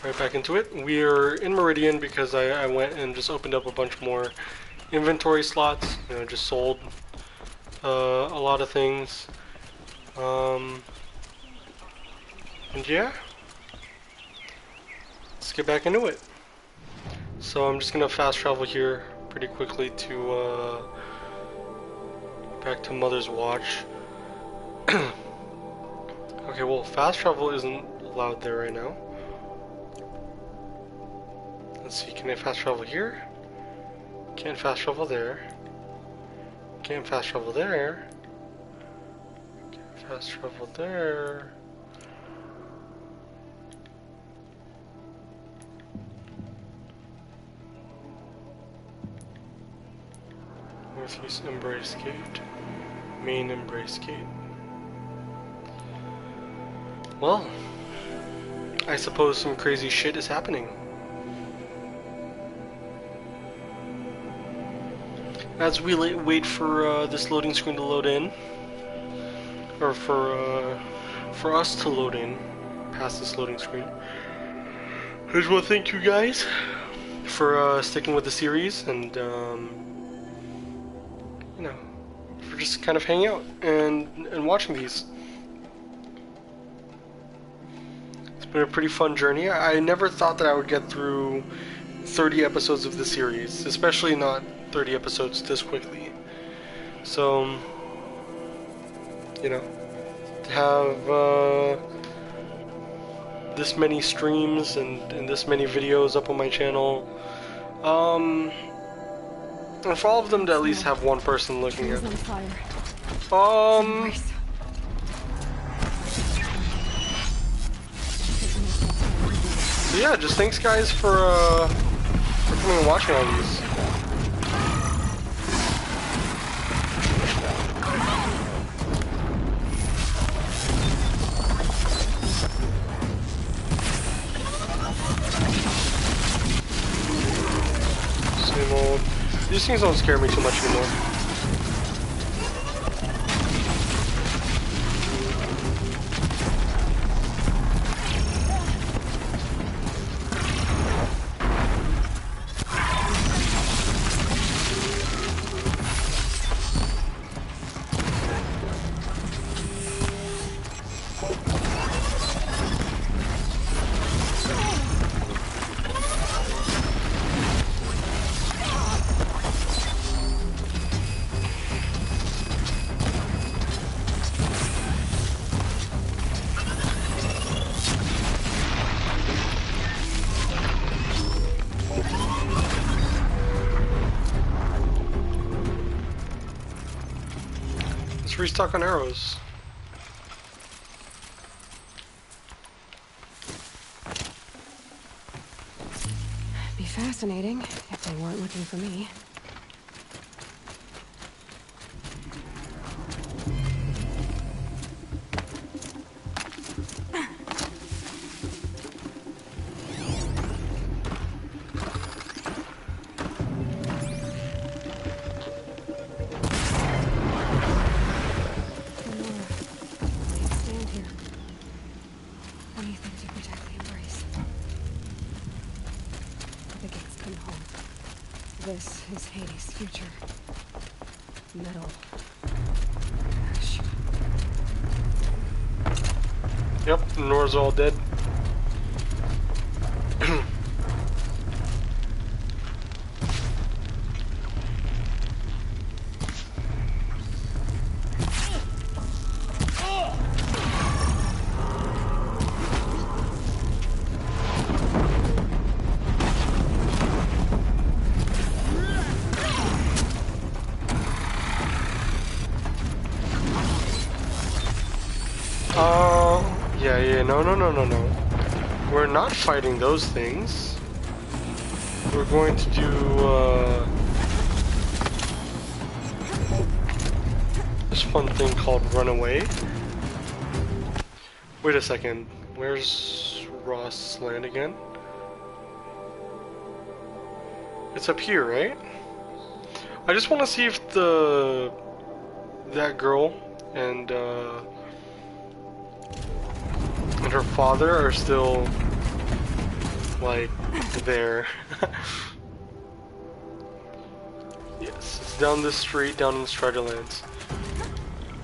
right back into it. We're in Meridian because I went and just opened up a bunch more inventory slots. You know, just sold a lot of things. And yeah, let's get back into it. So I'm just gonna fast travel here pretty quickly to back to Mother's Watch. Okay, well, fast travel isn't allowed there right now. Let's see, can I fast travel here? Can't fast travel there. Can't fast travel there. Can't fast travel there. Northeast Embrace Gate. Main Embrace Gate. Well, I suppose some crazy shit is happening. As we wait for this loading screen to load in, or for us to load in past this loading screen, I just want to thank you guys for sticking with the series and you know, for just kind of hanging out and watching these. It's been a pretty fun journey. I never thought that I would get through 30 episodes of the series, especially not 30 episodes this quickly. So, you know, to have this many streams and this many videos up on my channel, and for all of them to at least have one person looking at them. So yeah, just thanks guys for coming and watching all these. Same old. These things don't scare me too much anymore. Restock on arrows. Be fascinating if they weren't looking for me. This is Hades' future. Metal. Ash. Yep, Nora's all dead. No. We're not fighting those things. We're going to do, this fun thing called Runaway. Wait a second. Where's Ross Land again? It's up here, right? I just want to see if that girl and her father are still like there. Yes, it's down this street, down in Striderlands.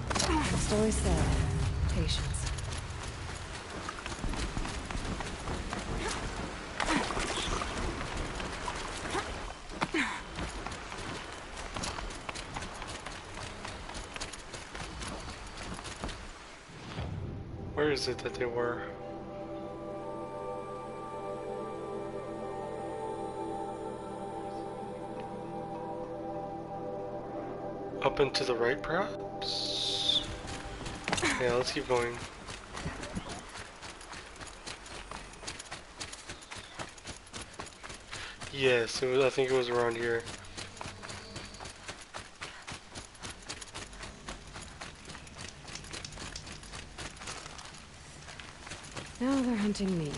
It's always said, patience. Where is it that they were? Up and to the right, perhaps? Yeah, let's keep going. Yes, it was, I think it was around here. Now they're hunting me.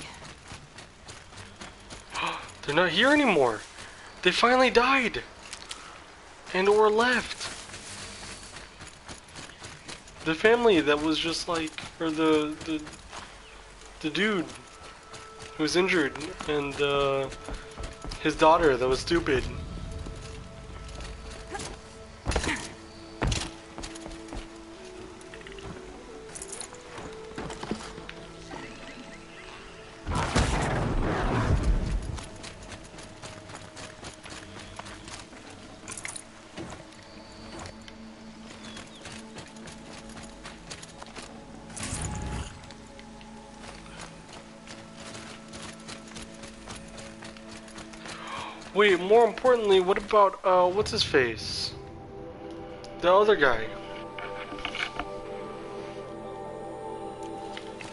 They're not here anymore. They finally died. And or left. The family that was just like, or the dude who was injured, and his daughter that was stupid. Wait, more importantly, what about, what's his face? The other guy.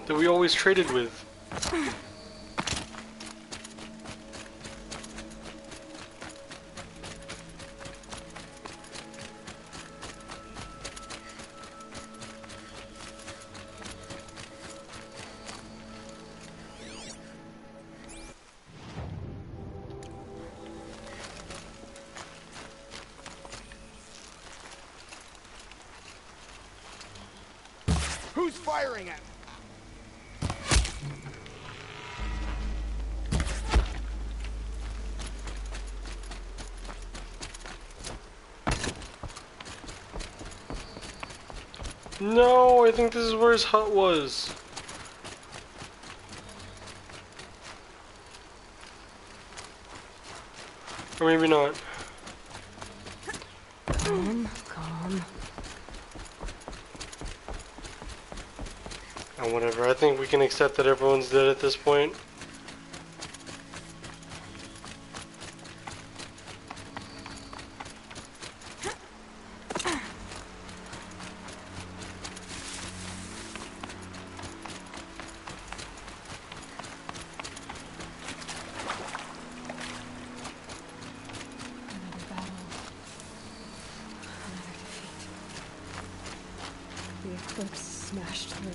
That we always traded with. Who's firing at me? No, I think this is where his hut was. Or maybe not. Calm, calm. Oh, whatever. I think we can accept that everyone's dead at this point. Another battle. Another defeat. The eclipse smashed through.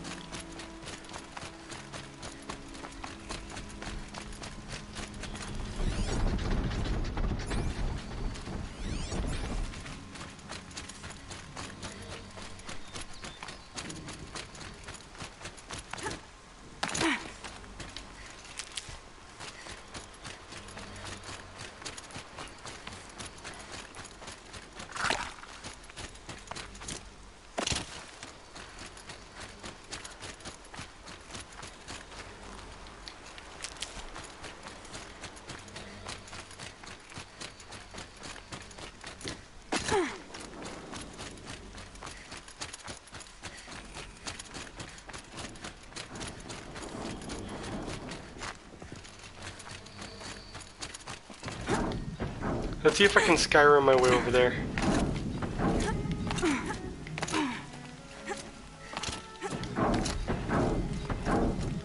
Let's see if I can Skyrim my way over there.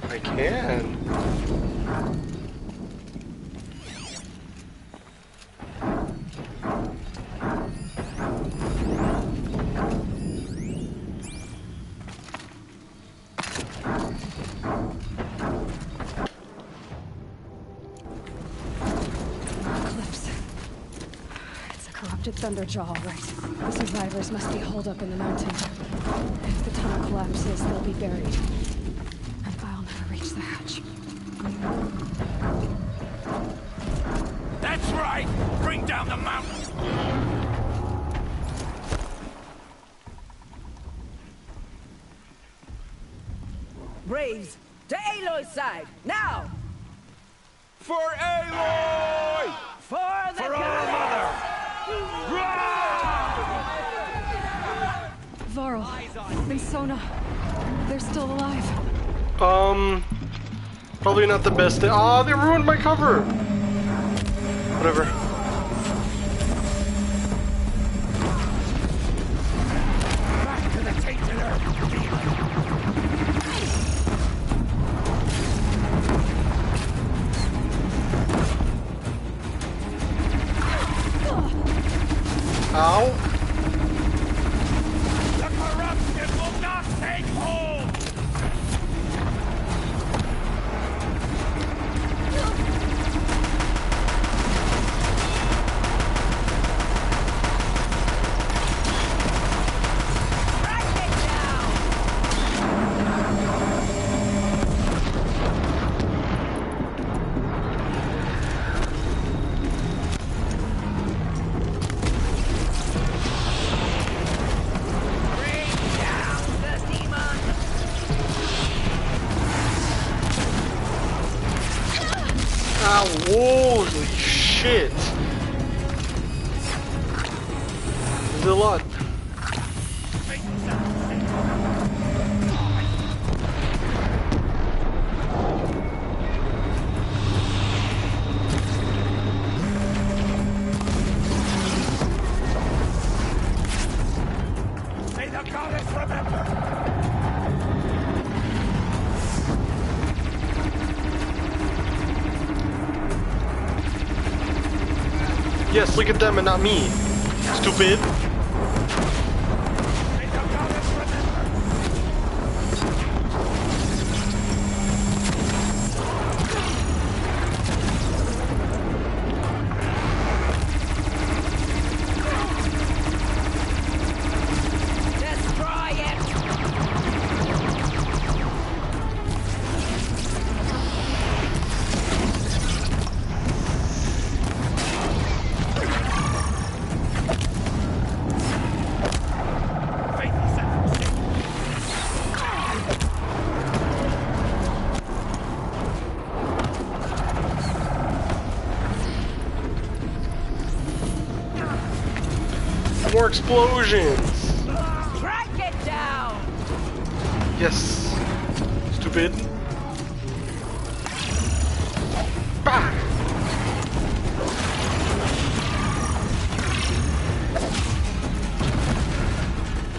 I can. Eclipse. It's a corrupted Thunderjaw, all right. The survivors must be holed up in the mountain. If the tunnel collapses, they'll be buried. And I'll never reach the hatch. right! Bring down the mountain! Braves, to Aloy's side, now! For Aloy! For the For our mother! Varl and Sona, they're still alive. Probably not the best thing. Ah, they ruined my cover! Whatever. Back to the tainted earth! Ow. The corruption will not take hold! Ow, holy shit. There's a lot. May the goddess remember! Yes, look at them and not me. Stupid. May the goddess remember! Destroy it! Faithful sacrifice! More explosions. Track it down! Yes. Stupid. Bah!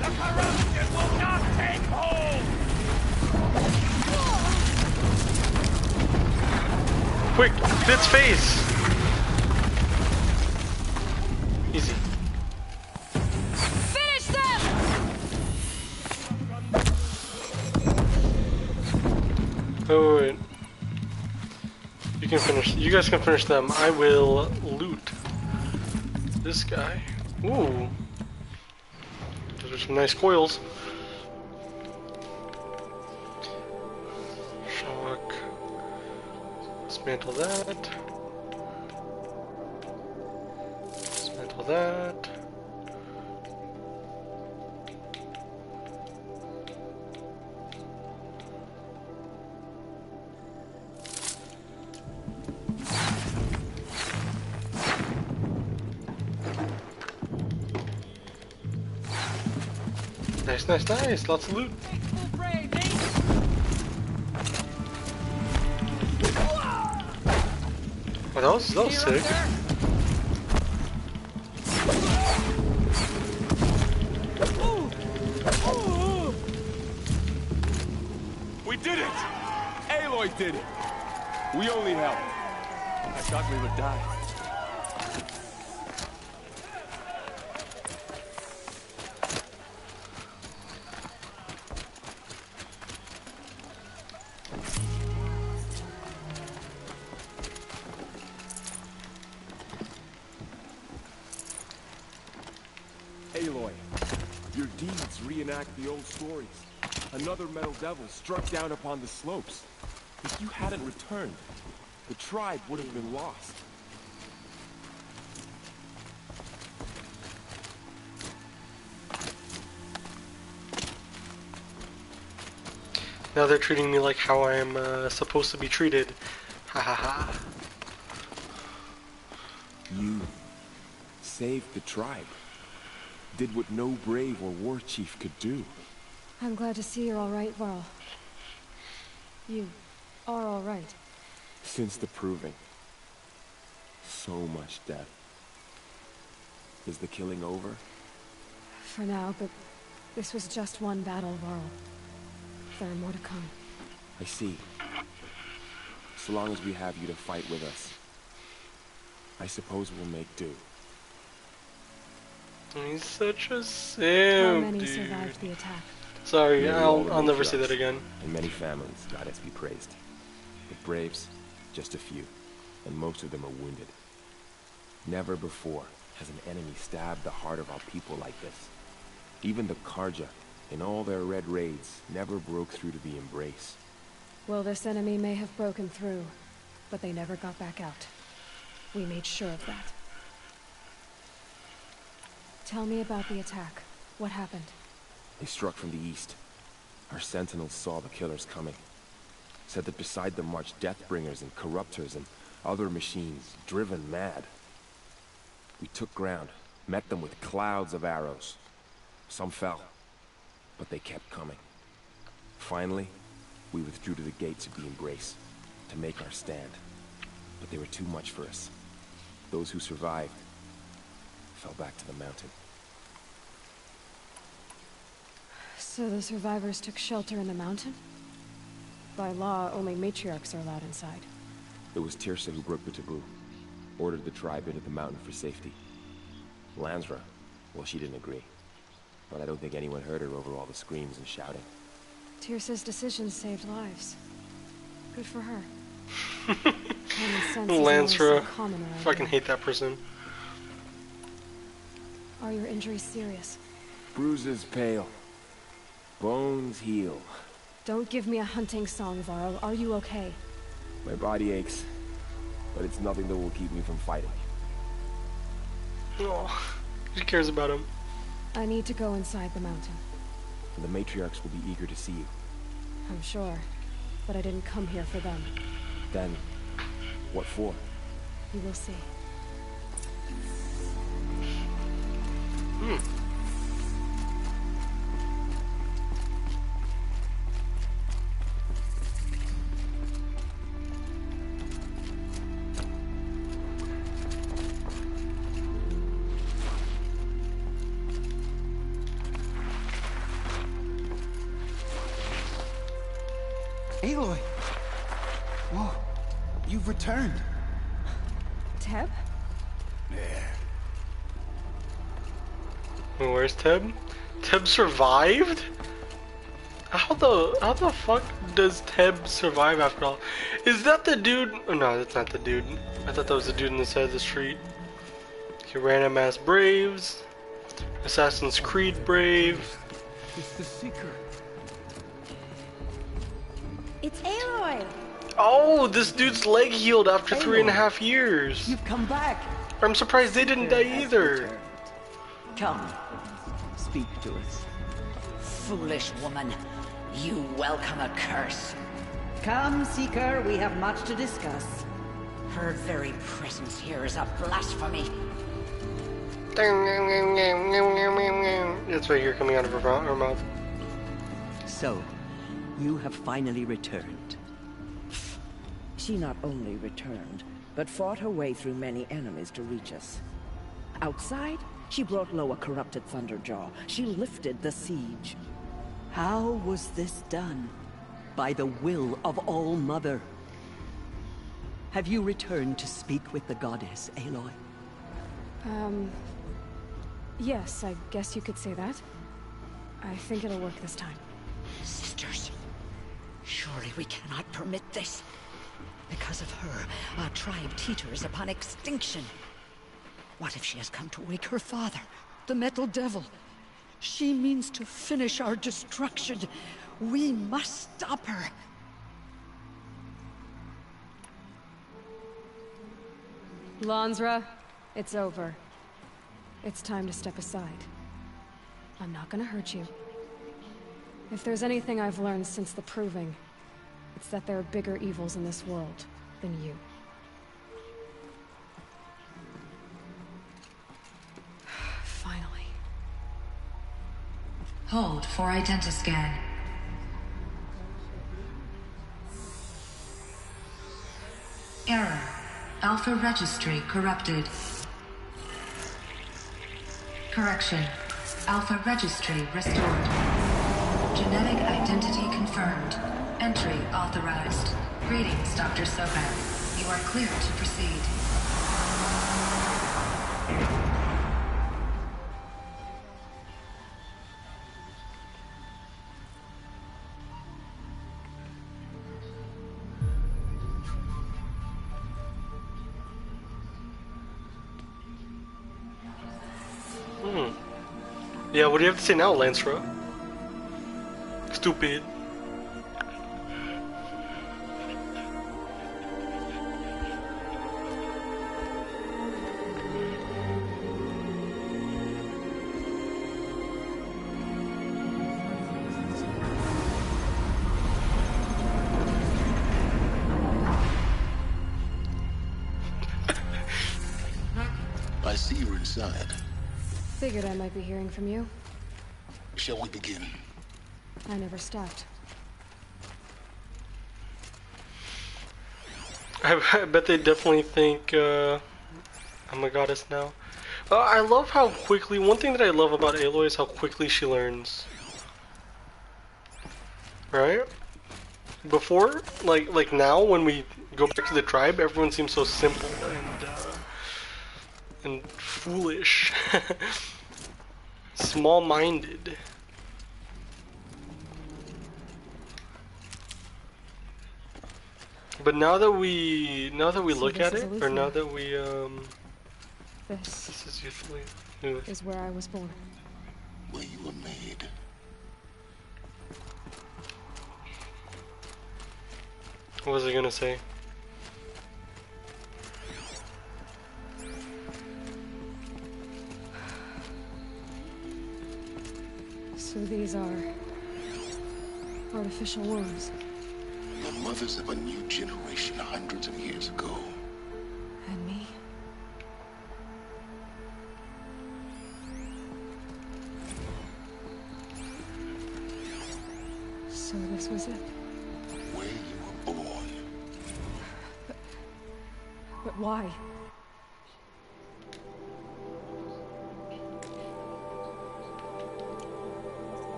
The corruption will not take hold! Quick, Fit's face. Easy. Finish them! Oh, wait. You can finish. You guys can finish them. I will loot this guy. Ooh. Those are some nice coils. Shock. Dismantle that. Dismantle that. Nice, nice, nice. Lots of loot. Oh, that was sick. We did it! Aloy did it! We only helped. I thought we would die. Aloy, your deeds reenact the old stories. Another metal devil struck down upon the slopes. If you hadn't returned, the tribe would have been lost. Now they're treating me like how I am supposed to be treated. Ha ha ha. You saved the tribe. Did what no brave or war chief could do. I'm glad to see you're all right, Varl. You are all right. Since the proving. So much death. Is the killing over? For now, but this was just one battle, Varl. There are more to come. I see. So long as we have you to fight with us, I suppose we'll make do. He's such a How simp, many dude. survived the attack? Sorry, Nearly all the I'll never say matriarchs, that again. And many families, goddess be praised. The braves, just a few, and most of them are wounded. Never before has an enemy stabbed the heart of our people like this. Even the Karja, in all their red raids, never broke through to the Embrace. Well, this enemy may have broken through, but they never got back out. We made sure of that. Tell me about the attack. What happened? They struck from the east. Our sentinels saw the killers coming. Said that beside them marched Deathbringers and Corruptors and other machines, driven mad. We took ground, met them with clouds of arrows. Some fell, but they kept coming. Finally, we withdrew to the gates of the Embrace to make our stand. But they were too much for us. Those who survived fell back to the mountain. So the survivors took shelter in the mountain? By law, only matriarchs are allowed inside. It was Tirsa who broke the taboo, ordered the tribe into the mountain for safety. Lansra, well, she didn't agree. But I don't think anyone heard her over all the screams and shouting. Tirsa's decision saved lives. Good for her. Common sense is only so Lansra. common around Fucking here. hate that person. Are your injuries serious? Bruises pale. Bones heal. Don't give me a hunting song, Varl. Are you okay? My body aches, but it's nothing that will keep me from fighting. Oh, who cares about him? I need to go inside the mountain. And the matriarchs will be eager to see you. I'm sure. But I didn't come here for them. Then, what for? You will see. Aloy! Whoa, you've returned. Teb? Where's Teb? Teb survived? How the fuck does Teb survive after all? Is that the dude? Oh no, that's not the dude. I thought that was the dude on the side of the street. Okay, random ass Braves. Assassin's Creed Brave. It's the Seeker. It's Aloy! Oh, this dude's leg healed after 3.5 years. You've come back. I'm surprised they didn't die either. Come, Speak to us. foolish woman. You welcome a curse. Come, Seeker, we have much to discuss. Her very presence here is a blasphemy. It's right here coming out of her mouth. So, you have finally returned. She not only returned, but fought her way through many enemies to reach us. Outside, she brought low a corrupted Thunderjaw. She lifted the siege. How was this done? By the will of All-Mother. Have you returned to speak with the goddess, Aloy? Yes, I guess you could say that. I think it'll work this time. Sisters, surely we cannot permit this. Because of her, our tribe teeters upon extinction. What if she has come to wake her father, the Metal Devil? She means to finish our destruction. We must stop her. Lansra, it's over. It's time to step aside. I'm not gonna hurt you. If there's anything I've learned since the Proving, it's that there are bigger evils in this world than you. Finally. Hold for identiscan. Error. Alpha registry corrupted. Correction. Alpha registry restored. Genetic identity confirmed. Entry authorized. Greetings, Dr. Sobeck. You are clear to proceed. Yeah, what do you have to say now, Lancera? Stupid. I see you're inside. Figured I might be hearing from you. Shall we begin? I never stopped. I bet they definitely think I'm a goddess now. I love how quickly, one thing that I love about Aloy is how quickly she learns. Right? Before, like now, when we go back to the tribe, everyone seems so simple and foolish. Small-minded. But now that we look at it, or now that we this is usually is where I was born. Where you were made. What was I gonna say? So these are artificial wombs. The mothers of a new generation hundreds of years ago. And me? So this was it? Where you were born. But why?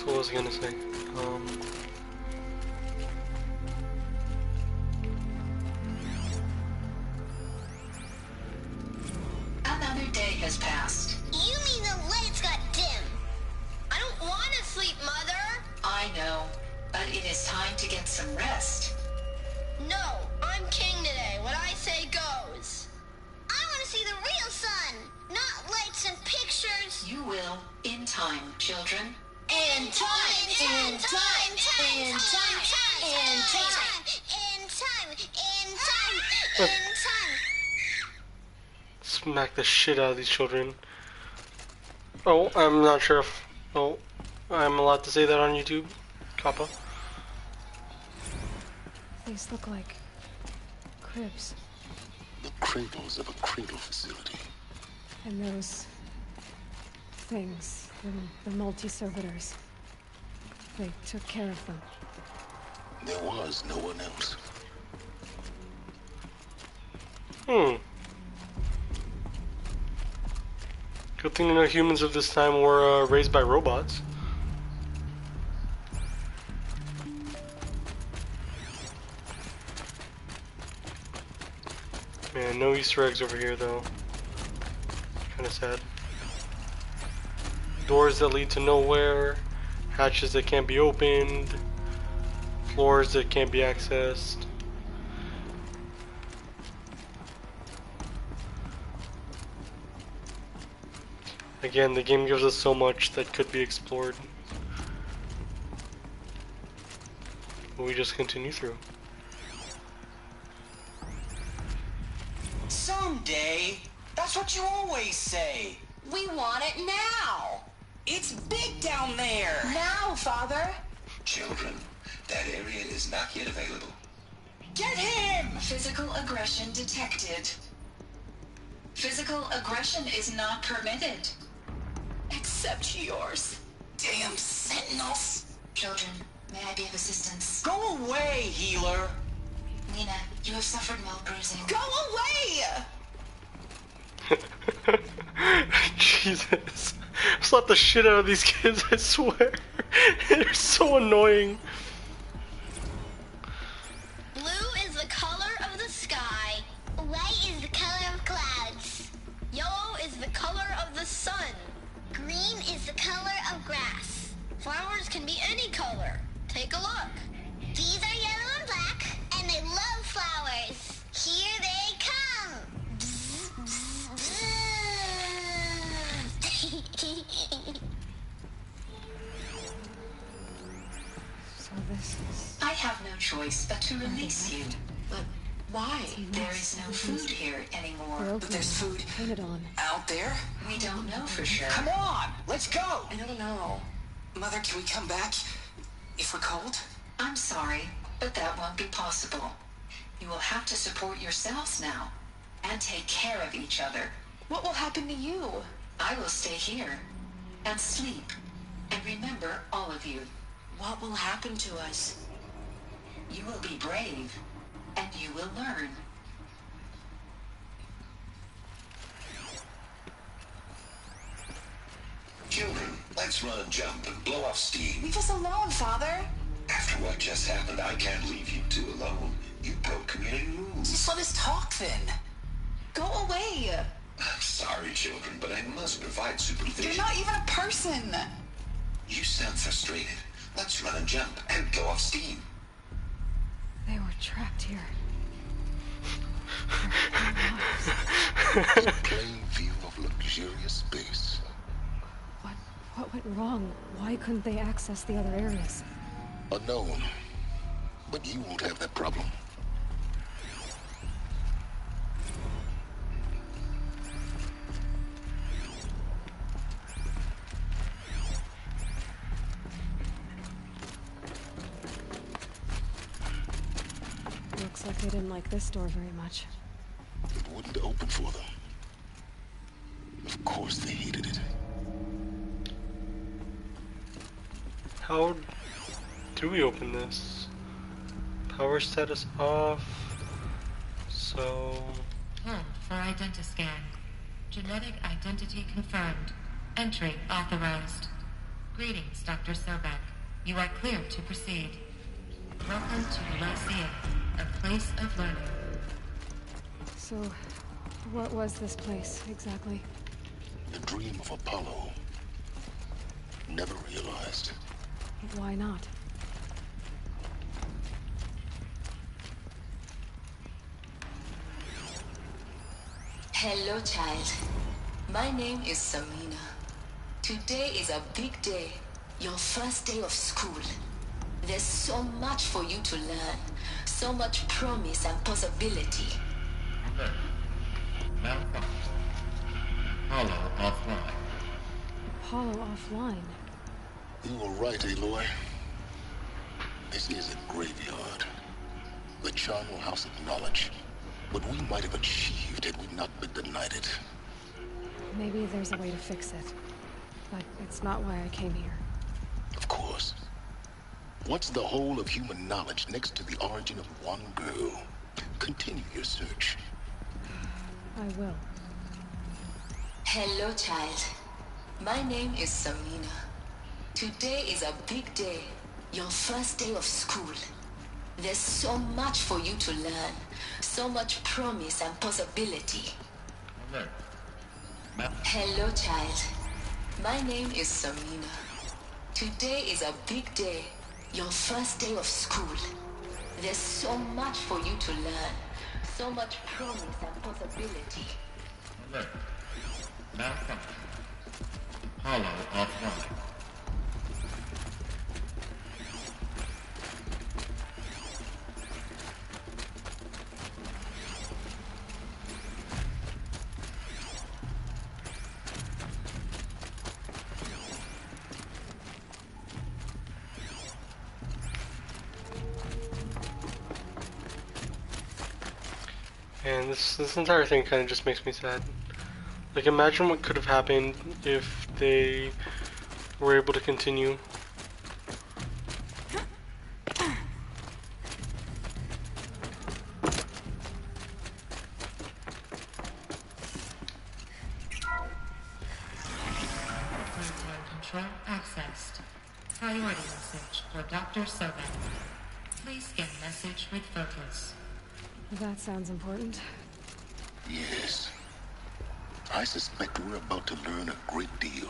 What was I gonna say? Another day has passed. You mean the lights got dim? I don't want to sleep, Mother! I know, but it is time to get some rest. No, I'm king today. What I say goes. I want to see the real sun, not lights and pictures. You will, in time, children. In time, in time, in time, in time, in time, in time, in time. Smack the shit out of these children. Oh, I'm not sure if... Oh, I'm allowed to say that on YouTube? Kappa. These look like cribs. The cradles of a cradle facility. And those things, the multi-servitors, they took care of them. There was no one else. Good thing to know humans of this time were raised by robots. Man, no Easter eggs over here though. Kinda sad. Doors that lead to nowhere, hatches that can't be opened, floors that can't be accessed. Again, the game gives us so much that could be explored. But we just continue through. Someday. That's what you always say. We want it now. It's big down there. Now, Father. Children, that area is not yet available. Get him! Physical aggression detected. Physical aggression is not permitted. Except yours. Damn sentinels. Children, may I be of assistance? Go away, healer. Nina, you have suffered mild bruising. Go away! Jesus. Slap the shit out of these kids, I swear. They're so annoying. Blue is the color of the sky. White is the color of clouds. Yellow is the color of the sun. Green is the color of grass. Flowers can be any color. Take a look. These are yellow and black, and they love flowers. Here they come. Bzz, bzz, bzz. So this is... I have no choice but to release you. But why? There is no food here anymore. But there's food painted on. out there. We don't know for sure. Come on, let's go. I don't know. Mother, can we come back if we're cold? I'm sorry, but that won't be possible. You will have to support yourselves now and take care of each other. What will happen to you? I will stay here and sleep and remember all of you. What will happen to us? You will be brave and you will learn. Children, let's run and jump and blow off steam. Leave us alone, Father. After what just happened, I can't leave you two alone. You broke community rules. Just let us talk then. Go away. I'm sorry, children, but I must provide supervision. You're not even a person. You sound frustrated. Let's run and jump and go off steam. They were trapped here. A plain view of luxurious space. What went wrong? Why couldn't they access the other areas? Unknown. But you won't have that problem. Looks like they didn't like this door very much. It wouldn't open for them. Of course they hated it. How do we open this? Power status off. So... For identiscan. Genetic identity confirmed. Entry authorized. Greetings, Dr. Sobek. You are cleared to proceed. Welcome to Lyceum, a place of learning. So, what was this place, exactly? The dream of Apollo. Never realized. Why not? Hello, child. My name is Samina. Today is a big day. Your first day of school. There's so much for you to learn. So much promise and possibility. Alert. Malfunction. Apollo offline. Apollo offline? You were right, Aloy. This is a graveyard. The charnel house of knowledge. What we might have achieved had we not been denied it. Maybe there's a way to fix it. But it's not why I came here. Of course. What's the whole of human knowledge next to the origin of one girl? Continue your search. I will. Hello, child. My name is Samina. Today is a big day. Your first day of school. There's so much for you to learn. So much promise and possibility. Alert. Hello, child. My name is Samina. Today is a big day. Your first day of school. There's so much for you to learn. So much promise and possibility. Alert. Malfunction. Hollow offline. And this entire thing kind of just makes me sad. Like, imagine what could have happened if they were able to continue. Maintain control accessed. Priority message for Dr. Sobek. Please scan message with focus. That sounds important. Yes. I suspect we're about to learn a great deal.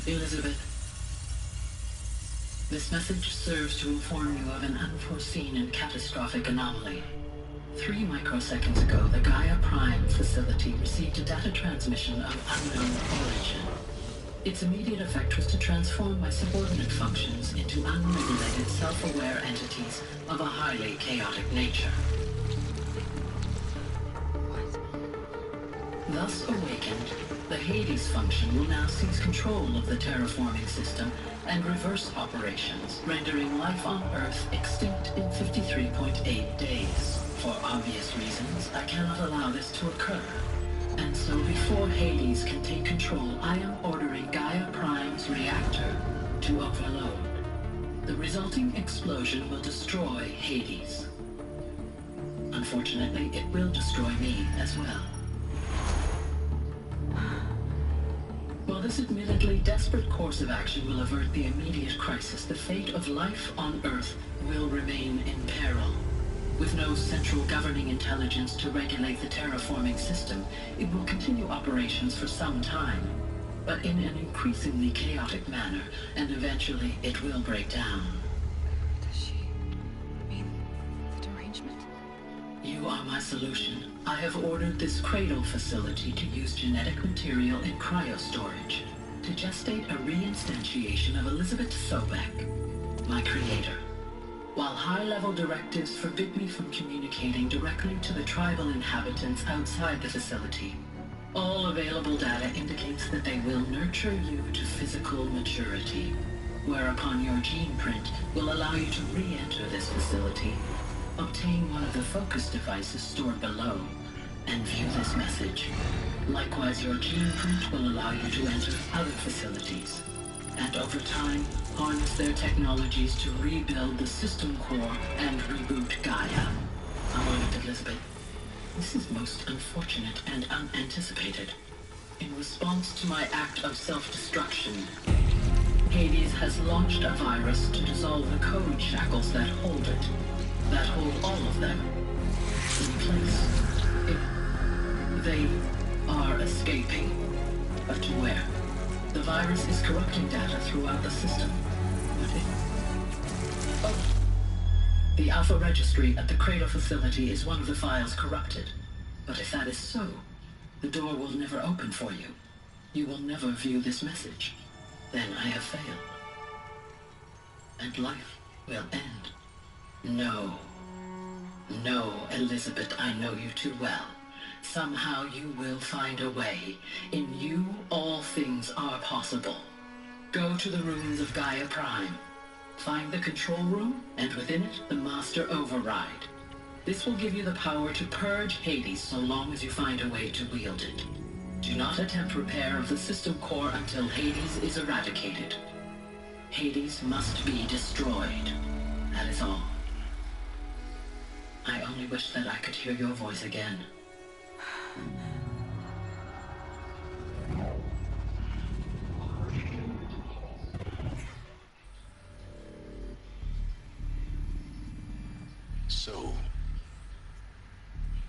Elizabeth, this message serves to inform you of an unforeseen and catastrophic anomaly. 3 microseconds ago, the Gaia Prime facility received a data transmission of unknown origin. Its immediate effect was to transform my subordinate functions into unregulated, self-aware entities of a highly chaotic nature. Thus awakened, the Hades function will now seize control of the terraforming system and reverse operations, rendering life on Earth extinct in 53.8 days. For obvious reasons, I cannot allow this to occur. And so before Hades can take control, I am ordering Gaia Prime's reactor to overload. The resulting explosion will destroy Hades. Unfortunately, it will destroy me as well. While this admittedly desperate course of action will avert the immediate crisis, the fate of life on Earth will remain in peril. With no central governing intelligence to regulate the terraforming system, it will continue operations for some time, but in an increasingly chaotic manner, and eventually it will break down. Does she mean the derangement? You are my solution. I have ordered this cradle facility to use genetic material in cryostorage to gestate a reinstantiation of Elizabeth Sobek, my creator. While high-level directives forbid me from communicating directly to the tribal inhabitants outside the facility, all available data indicates that they will nurture you to physical maturity, whereupon your gene print will allow you to re-enter this facility, obtain one of the focus devices stored below, and view this message. Likewise, your gene print will allow you to enter other facilities, and over time, harness their technologies to rebuild the system core and reboot Gaia. A moment, Elizabeth. This is most unfortunate and unanticipated. In response to my act of self-destruction, Hades has launched a virus to dissolve the code shackles that hold it, that hold all of them in place. They are escaping, but to where? The virus is corrupting data throughout the system. The Alpha Registry at the Cradle facility is one of the files corrupted. But if that is so, the door will never open for you. You will never view this message. Then I have failed. And life will end. No. No, Elizabeth, I know you too well. Somehow you will find a way. In you, all things are possible. Go to the ruins of Gaia Prime. Find the control room, and within it, the Master Override. This will give you the power to purge Hades so long as you find a way to wield it. Do not attempt repair of the system core until Hades is eradicated. Hades must be destroyed. That is all. I only wish that I could hear your voice again. So,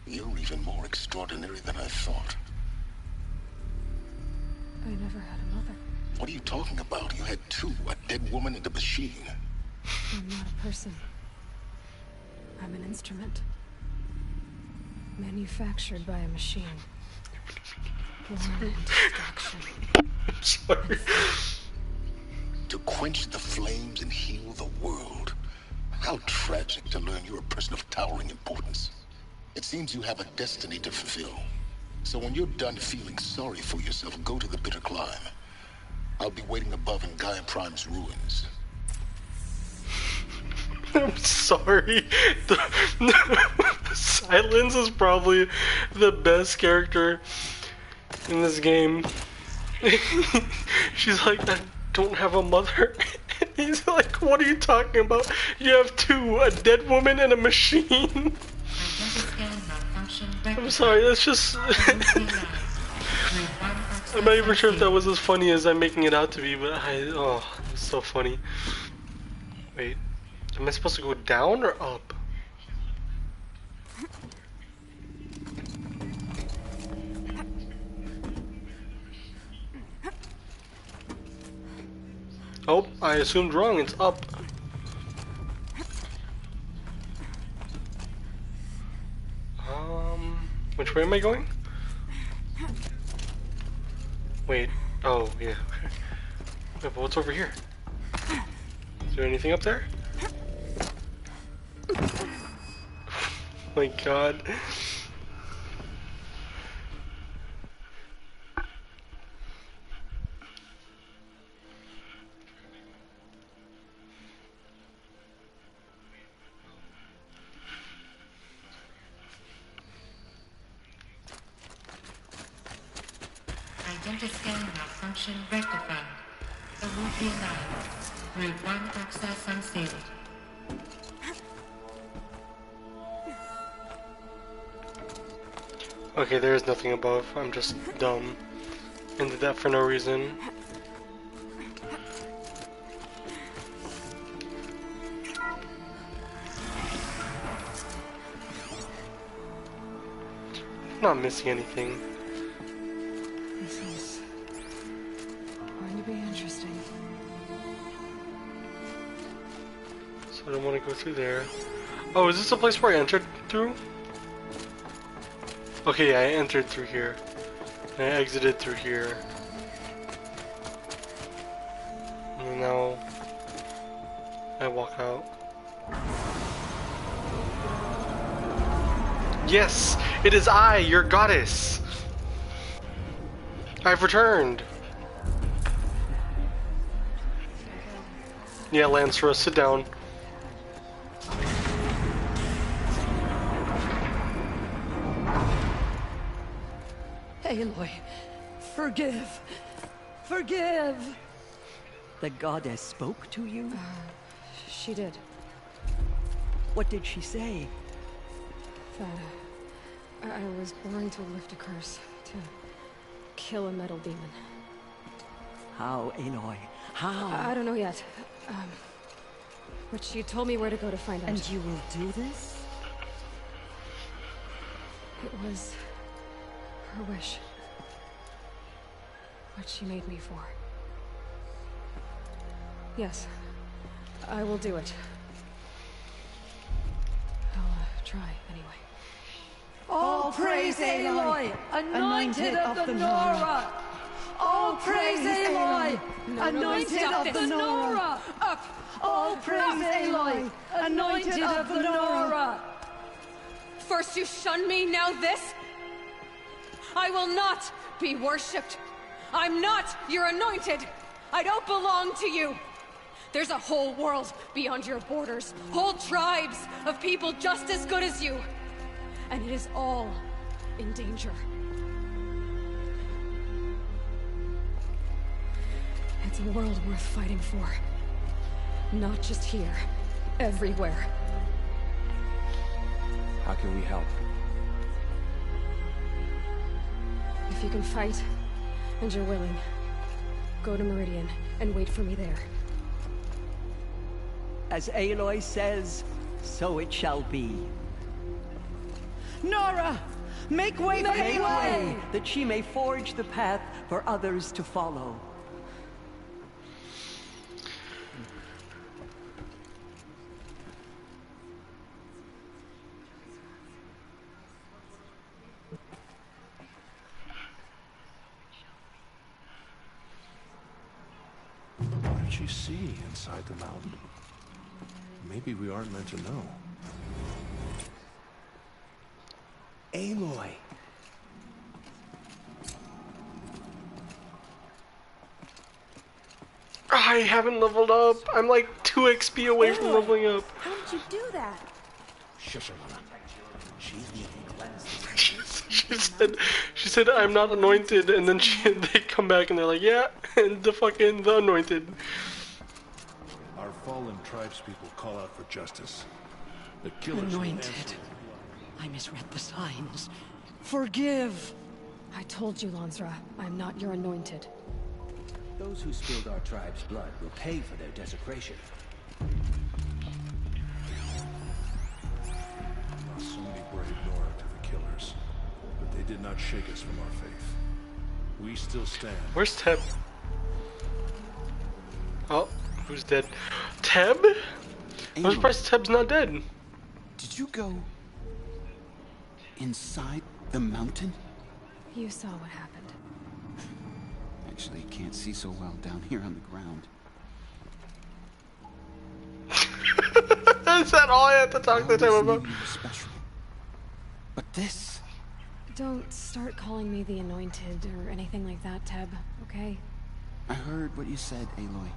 you're even more extraordinary than I thought. never had a mother. What are you talking about? You had two, a dead woman and a machine. I'm not a person. I'm an instrument. Manufactured by a machine. Born into destruction. I'm sorry. To quench the flames and heal the world. How tragic to learn you're a person of towering importance. It seems you have a destiny to fulfill. So when you're done feeling sorry for yourself, go to the bitter climb. I'll be waiting above in Gaia Prime's ruins. I'm sorry. Silence is probably the best character in this game. She's like, I don't have a mother. He's like, what are you talking about? You have two, a dead woman and a machine. I'm sorry, that's just... I'm not even sure if that was as funny as I'm making it out to be, but oh, it's so funny. Wait, am I supposed to go down or up? Oh, I assumed wrong, it's up. Which way am I going? Wait, oh, yeah, okay. Yeah, but what's over here? Is there anything up there? Oh my god. Identiscan malfunction rectified. The route realigned. Route 1 access unsealed. Okay, there is nothing above. I'm just dumb. And did that for no reason. I'm not missing anything. This is going to be interesting. So I don't want to go through there. Oh, is this the place where I entered through? Okay, yeah, I entered through here. And I exited through here. And now I walk out. Yes! It is I, your goddess! I've returned! Yeah, Lancera, sit down. Aloy, forgive! Forgive! The goddess spoke to you? She did. What did she say? That I was born to lift a curse, to kill a metal demon. How, Aloy? How? I don't know yet. But she told me where to go to find out. And you will do this? It was her wish. What she made me for. Yes, I will do it. I'll try anyway. All praise Aloy, anointed of the Nora! All praise Aloy, anointed of the Nora! Up! All praise Aloy, anointed of the Nora! First you shun me, now this? I will not be worshipped. I'm not your anointed. I don't belong to you. There's a whole world beyond your borders, whole tribes of people just as good as you. And it is all in danger. It's a world worth fighting for. Not just here, everywhere. How can we help? If you can fight, and you're willing, go to Meridian and wait for me there. As Aloy says, so it shall be. Nora! Make way for Make Aloy, way! that she may forge the path for others to follow. What did she see inside the mountain? Maybe we aren't meant to know. Aloy! I haven't leveled up. I'm like 2 XP away from leveling up. How did you do that? Shush her, Lana. She's being cleansed. She said I'm not anointed, and then they come back and they're like, yeah, and the anointed. Our fallen tribespeople call out for justice. The killers will Anointed. answer. I misread the signs. Forgive! I told you, Lansra, I'm not your anointed. Those who spilled our tribe's blood will pay for their desecration. Not so many brave Nora to the killers, but they did not shake us from our faith. We still stand. Where's Teb? Oh, who's dead? Teb? I'm surprised Teb's not dead. Did you go inside the mountain? You saw what happened. Actually, can't see so well down here on the ground. Is that all I have to talk to Teb about? You were special. But this... Don't start calling me the Anointed or anything like that, Teb, okay? I heard what you said, Aloy.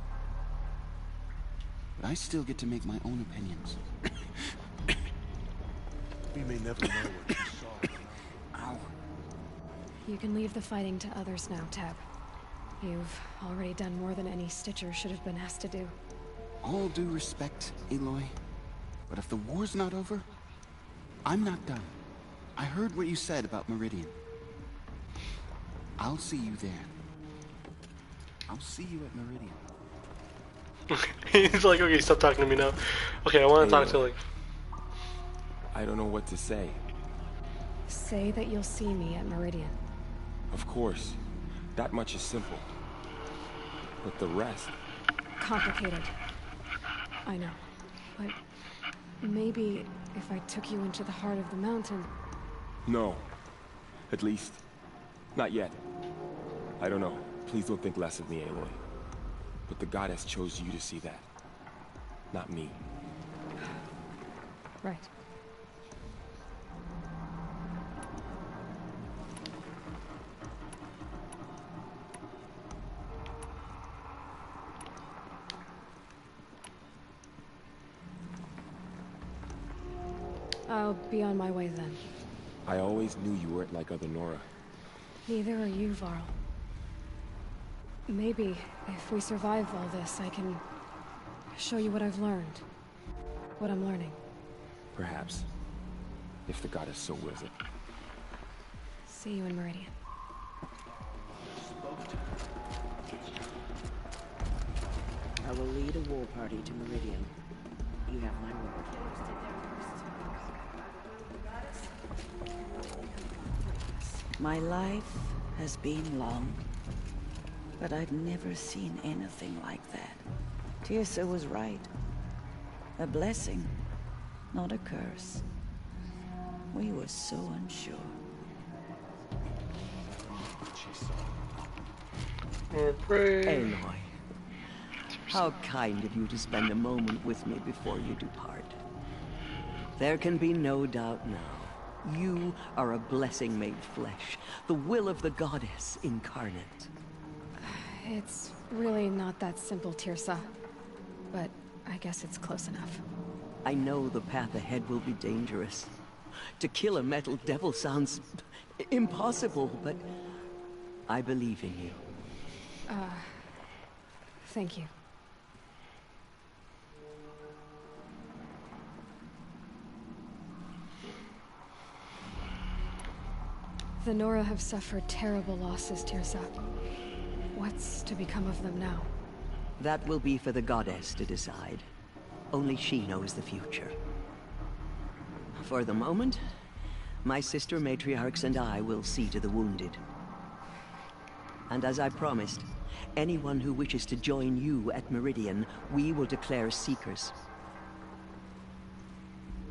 But I still get to make my own opinions. We may never know what you saw. Ow. You can leave the fighting to others now, Teb. You've already done more than any Stitcher should have been asked to do. All due respect, Aloy. But if the war's not over, I'm not done. I heard what you said about Meridian. I'll see you there. I'll see you at Meridian. He's like, okay, stop talking to me now. Okay, I want to talk to like... I don't know what to say. Say that you'll see me at Meridian. Of course. That much is simple. But the rest... Complicated. I know. But maybe if I took you into the heart of the mountain... No. At least, not yet. I don't know. Please don't think less of me, Aloy. But the goddess chose you to see that. Not me. Right. I'll be on my way then. I always knew you weren't like other Nora. Neither are you, Varl. Maybe, if we survive all this, I can show you what I've learned. What I'm learning. Perhaps. If the goddess so wills it. See you in Meridian. I will lead a war party to Meridian. You have my word. My life has been long, but I've never seen anything like that. Teersa was right. A blessing, not a curse. We were so unsure. Aloy, how kind of you to spend a moment with me before you depart. There can be no doubt now. You are a blessing made flesh, the will of the goddess incarnate. It's really not that simple, Teersa. But I guess it's close enough. I know the path ahead will be dangerous. To kill a metal devil sounds impossible, but I believe in you. Thank you. The Nora have suffered terrible losses, Teersa. What's to become of them now? That will be for the goddess to decide. Only she knows the future. For the moment, My sister matriarchs and I will see to the wounded. And as I promised, anyone who wishes to join you at Meridian, we will declare seekers.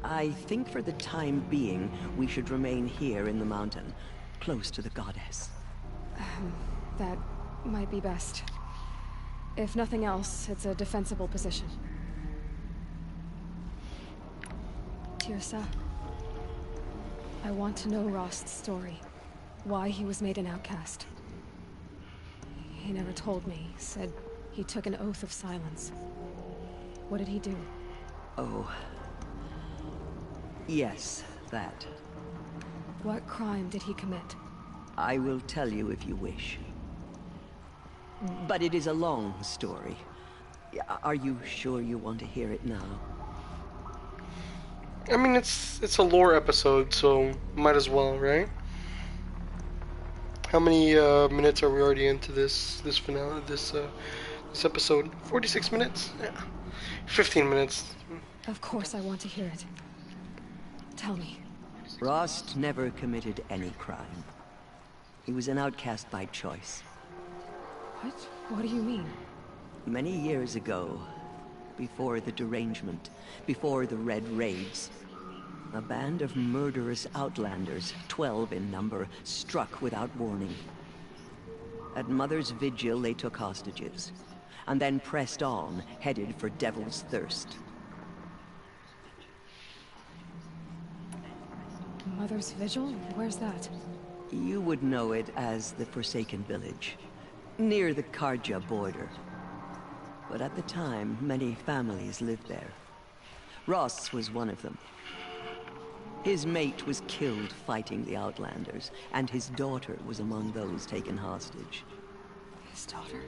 I think for the time being, we should remain here in the mountain, close to the goddess. That might be best. If nothing else, it's a defensible position. Tirsa, I want to know Rost's story. Why he was made an outcast. He never told me. Said he took an oath of silence. What did he do? Oh. Yes, that. What crime did he commit? I will tell you if you wish. But it is a long story. Are you sure you want to hear it now? I mean, it's a lore episode, so might as well, right? How many minutes are we already into this finale, this episode? 46 minutes? Yeah. 15 minutes. Of course I want to hear it. Tell me. Rost never committed any crime. He was an outcast by choice. What? What do you mean? Many years ago, before the derangement, before the Red Raids, a band of murderous outlanders, 12 in number, struck without warning. At Mother's Vigil, they took hostages, and then pressed on, headed for Devil's Thirst. Mother's Vigil? Where's that? You would know it as the Forsaken Village, near the Karja border. But at the time, many families lived there. Ross was one of them. His mate was killed fighting the Outlanders, and his daughter was among those taken hostage. His daughter?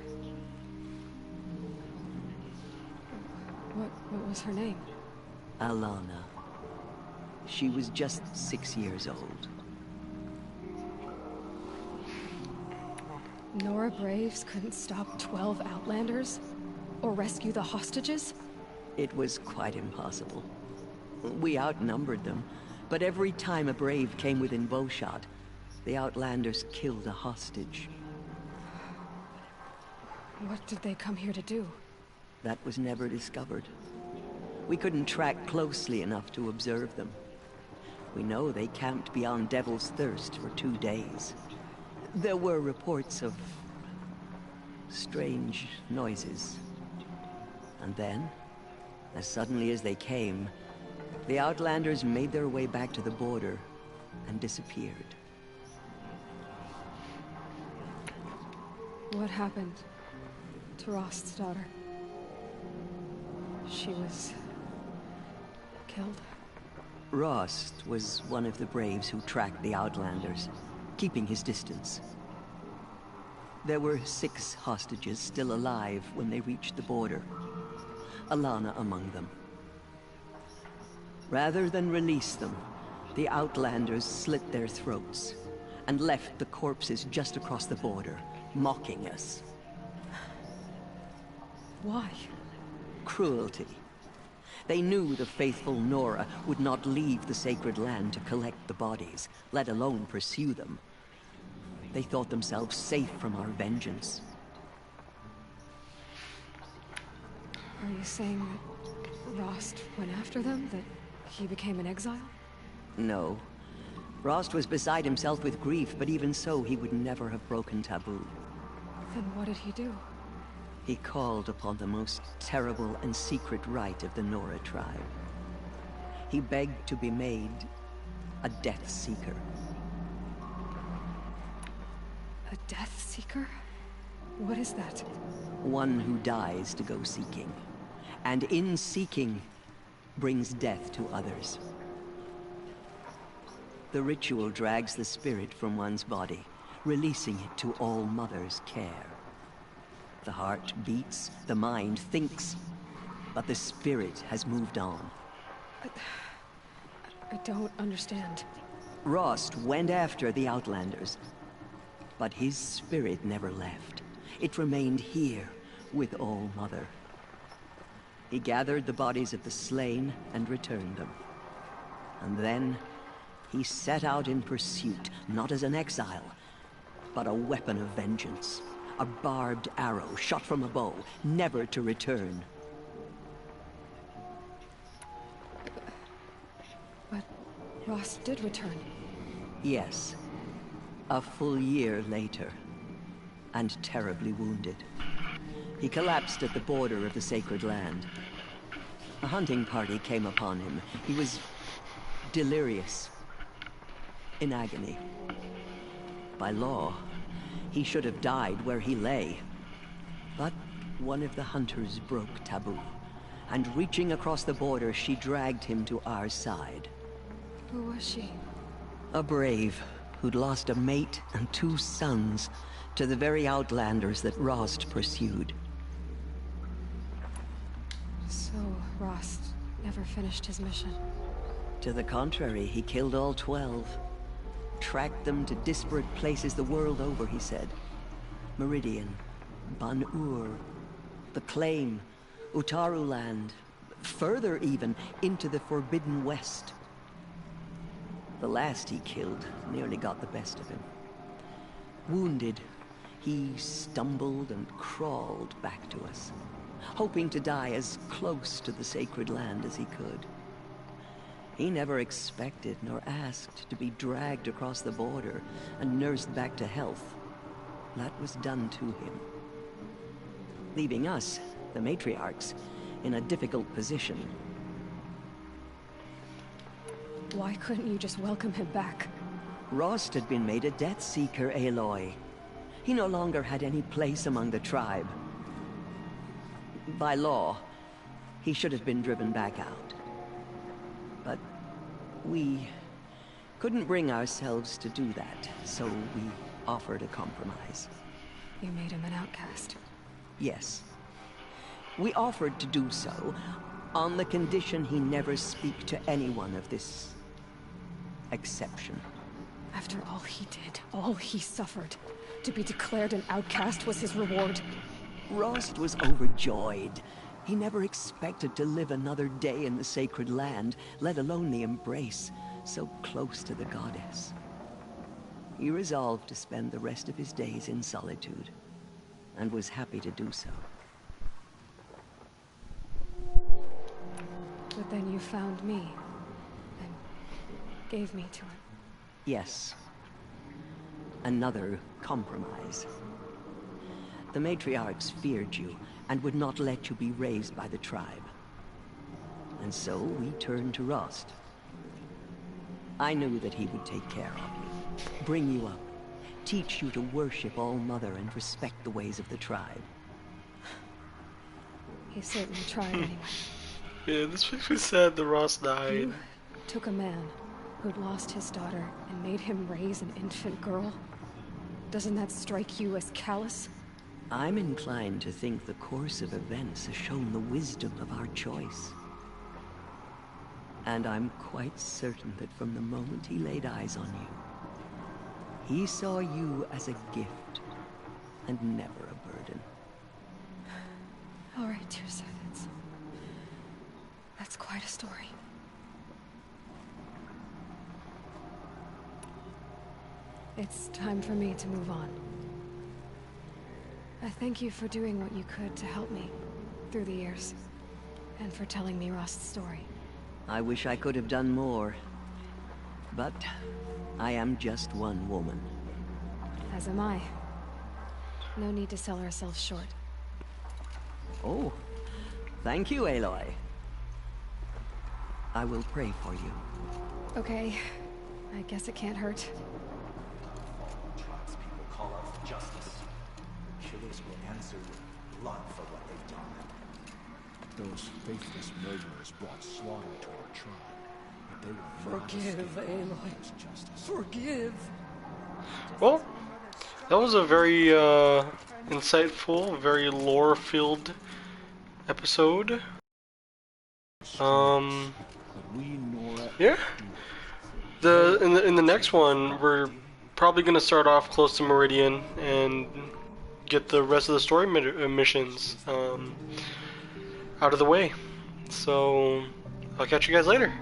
What was her name? Alana. She was just 6 years old. Nora Braves couldn't stop 12 Outlanders? Or rescue the hostages? It was quite impossible. We outnumbered them, but every time a Brave came within bowshot, the Outlanders killed a hostage. What did they come here to do? That was never discovered. We couldn't track closely enough to observe them. We know they camped beyond Devil's Thirst for 2 days. There were reports of strange noises. And then, as suddenly as they came, the Outlanders made their way back to the border and disappeared. What happened to Rost's daughter? She was killed? Rost was one of the Braves who tracked the Outlanders, keeping his distance. There were 6 hostages still alive when they reached the border. Alana among them. Rather than release them, the Outlanders slit their throats and left the corpses just across the border, mocking us. Why? Cruelty. They knew the faithful Nora would not leave the sacred land to collect the bodies, let alone pursue them. They thought themselves safe from our vengeance. Are you saying that Rost went after them? That he became an exile? No. Rost was beside himself with grief, but even so, he would never have broken taboo. Then what did he do? He called upon the most terrible and secret rite of the Nora tribe. He begged to be made a Death Seeker. A Death Seeker? What is that? One who dies to go seeking, and in seeking, brings death to others. The ritual drags the spirit from one's body, releasing it to All Mother's care. The heart beats, the mind thinks, but the spirit has moved on. I don't understand. Rost went after the Outlanders, but his spirit never left. It remained here with All Mother. He gathered the bodies of the slain and returned them. And then He set out in pursuit, not as an exile, but a weapon of vengeance. A barbed arrow shot from a bow, never to return. But Rost did return. Yes. A full year later. And terribly wounded. He collapsed at the border of the sacred land. A hunting party came upon him. He was delirious. In agony. By law, he should have died where he lay. But one of the hunters broke taboo. And reaching across the border, she dragged him to our side. Who was she? A brave who'd lost a mate and 2 sons to the very outlanders that Rost pursued. So, Rost never finished his mission? To the contrary, he killed all 12. Tracked them to disparate places the world over, he said. Meridian, Ban-Ur, the Claim, Utaru Land, further even, into the Forbidden West. The last he killed nearly got the best of him. Wounded, he stumbled and crawled back to us, hoping to die as close to the sacred land as he could. He never expected nor asked to be dragged across the border and nursed back to health. That was done to him. Leaving us, the matriarchs, in a difficult position. Why couldn't you just welcome him back? Rost had been made a Death Seeker, Aloy. He no longer had any place among the tribe. By law, he should have been driven back out. But we couldn't bring ourselves to do that, so we offered a compromise. You made him an outcast. Yes. We offered to do so on the condition he never speak to anyone of this exception. After all he did, all he suffered, to be declared an outcast was his reward. Rost was overjoyed. He never expected to live another day in the sacred land, let alone the embrace, so close to the goddess. He resolved to spend the rest of his days in solitude, and was happy to do so. But then you found me, and gave me to him. Yes. Another compromise. The matriarchs feared you, and would not let you be raised by the tribe. And so we turned to Rost. I knew that he would take care of you, bring you up, teach you to worship All-Mother and respect the ways of the tribe. He certainly tried anyway. Yeah, this makes me sad that Rost died. You took a man who'd lost his daughter and made him raise an infant girl? Doesn't that strike you as callous? I'm inclined to think the course of events has shown the wisdom of our choice. And I'm quite certain that from the moment he laid eyes on you, he saw you as a gift, and never a burden. All right, Teersa, that's quite a story. It's time for me to move on. I thank you for doing what you could to help me through the years, and for telling me Rost's story. I wish I could have done more, but I am just one woman. As am I. No need to sell ourselves short. Oh, thank you, Aloy. I will pray for you. Okay, I guess it can't hurt. Tribe's people call out for justice. Killers will answer with blood for what they've done. Those faithless murderers brought slaughter to our tribe, but they will not Forgive, escape Aloy. justice. Forgive. Well, that was a very insightful, very lore-filled episode. Yeah. In the next one, we're probably gonna start off close to Meridian and get the rest of the story missions out of the way. So I'll catch you guys later.